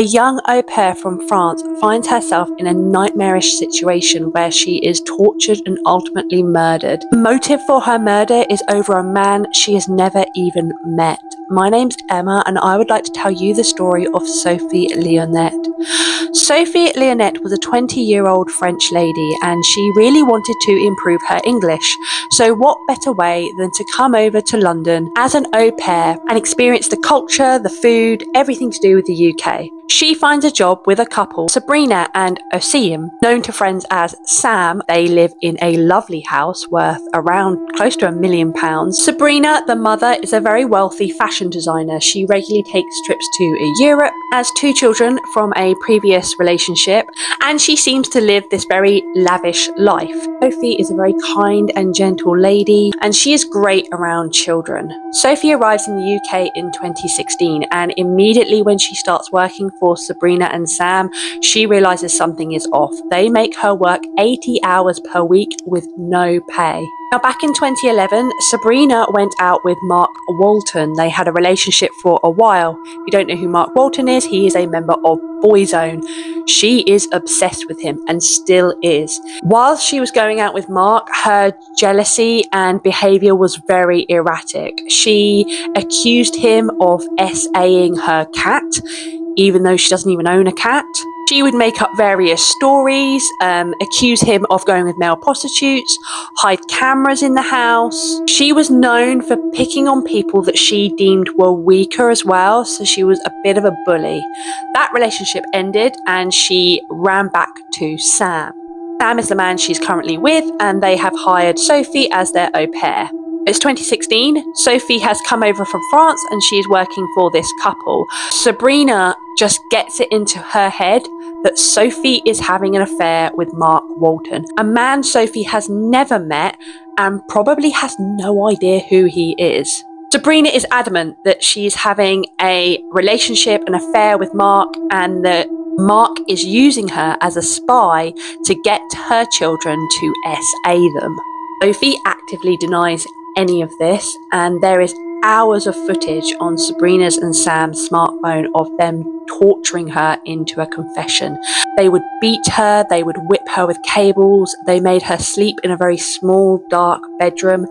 A young au pair from France finds herself in a nightmarish situation where she is tortured and ultimately murdered. The motive for her murder is over a man she has never even met. My name's Emma and I would like to tell you the story of Sophie Lionnet. Sophie Lionnet was a 20-year-old French lady and she really wanted to improve her English. So what better way than to come over to London as an au pair and experience the culture, the food, everything to do with the UK. She finds a job with a couple, Sabrina and Oseam, known to friends as Sam. They live in a lovely house worth around close to £1 million. Sabrina, the mother, is a very wealthy fashion designer. She regularly takes trips to Europe, has 2 children from a previous relationship, and she seems to live this very lavish life. Sophie is a very kind and gentle lady, and she is great around children. Sophie arrives in the UK in 2016, and immediately when she starts working for Sabrina and Sam, she realizes something is off. They make her work 80 hours per week with no pay. Now, back in 2011, Sabrina went out with Mark Walton. They had a relationship for a while. If you don't know who Mark Walton is, he is a member of Boyzone. She is obsessed with him and still is. While she was going out with Mark, her jealousy and behavior was very erratic. She accused him of SAing her cat, even though she doesn't even own a cat. She would make up various stories, accuse him of going with male prostitutes, hide cameras in the house. She was known for picking on people that she deemed were weaker as well, so she was a bit of a bully. That relationship ended and she ran back to Sam. Sam is the man she's currently with, and they have hired Sophie as their au pair. It's 2016, Sophie has come over from France and she is working for this couple. Sabrina just gets it into her head that Sophie is having an affair with Mark Walton, a man Sophie has never met and probably has no idea who he is. Sabrina is adamant that she's having a relationship, an affair with Mark, and that Mark is using her as a spy to get her children to SA them. Sophie actively denies any of this, and there is hours of footage on Sabrina's and Sam's smartphone of them torturing her into a confession. They would beat her, they would whip her with cables, they made her sleep in a very small, dark bedroom.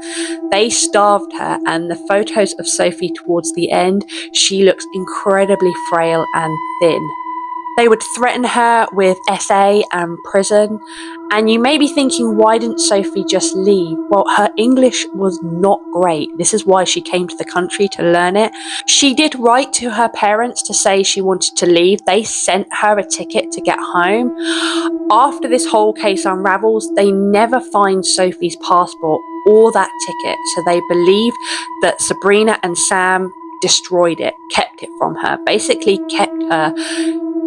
They starved her, and the photos of Sophie towards the end, she looks incredibly frail and thin. They would threaten her with SA and prison. And you may be thinking, why didn't Sophie just leave? Well, her English was not great. This is why she came to the country to learn it. She did write to her parents to say she wanted to leave. They sent her a ticket to get home. After this whole case unravels, they never find Sophie's passport or that ticket. So they believe that Sabrina and Sam destroyed it, kept it from her, basically kept her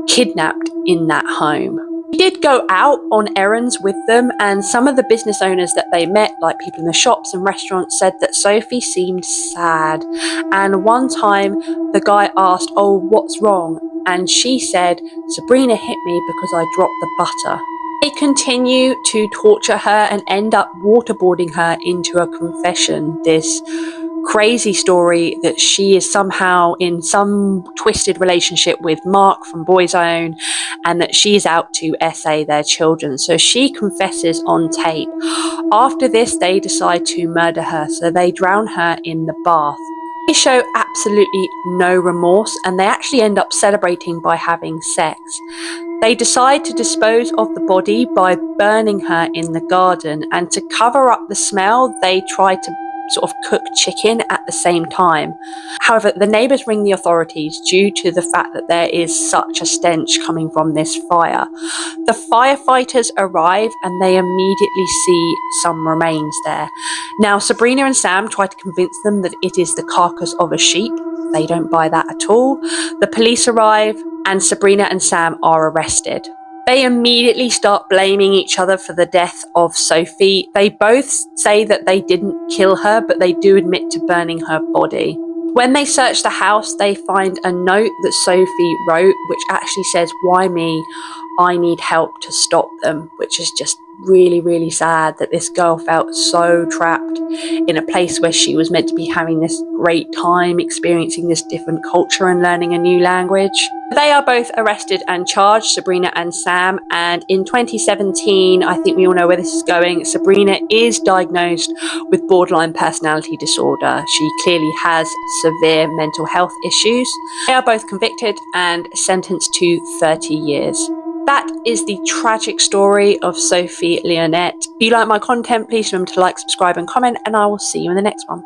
kidnapped in that home. She did go out on errands with them, and some of the business owners that they met, like people in the shops and restaurants, said that Sophie seemed sad. And one time the guy asked, "Oh, what's wrong?" And she said, "Sabrina hit me because I dropped the butter." They continue to torture her and end up waterboarding her into a confession. This crazy story that she is somehow in some twisted relationship with Mark from Boyzone and that she's out to SA their children. So she confesses on tape. After this, they decide to murder her, so they drown her in the bath. They show absolutely no remorse, and they actually end up celebrating by having sex. They decide to dispose of the body by burning her in the garden, and to cover up the smell, they try to sort of cook chicken at the same time. However, the neighbours ring the authorities due to the fact that there is such a stench coming from this fire. The firefighters arrive and they immediately see some remains there. Now, Sabrina and Sam try to convince them that it is the carcass of a sheep. They don't buy that at all. The police arrive and Sabrina and Sam are arrested. They immediately start blaming each other for the death of Sophie. They both say that they didn't kill her, but they do admit to burning her body. When they search the house, they find a note that Sophie wrote, which actually says, "Why me? I need help to stop them," which is just really, really sad that this girl felt so trapped in a place where she was meant to be having this great time, experiencing this different culture and learning a new language. They are both arrested and charged, Sabrina and Sam, and in 2017, I think we all know where this is going, Sabrina is diagnosed with borderline personality disorder. She clearly has severe mental health issues. They are both convicted and sentenced to 30 years. That is the tragic story of Sophie Lionnet. If you like my content, please remember to like, subscribe and comment, and I will see you in the next one.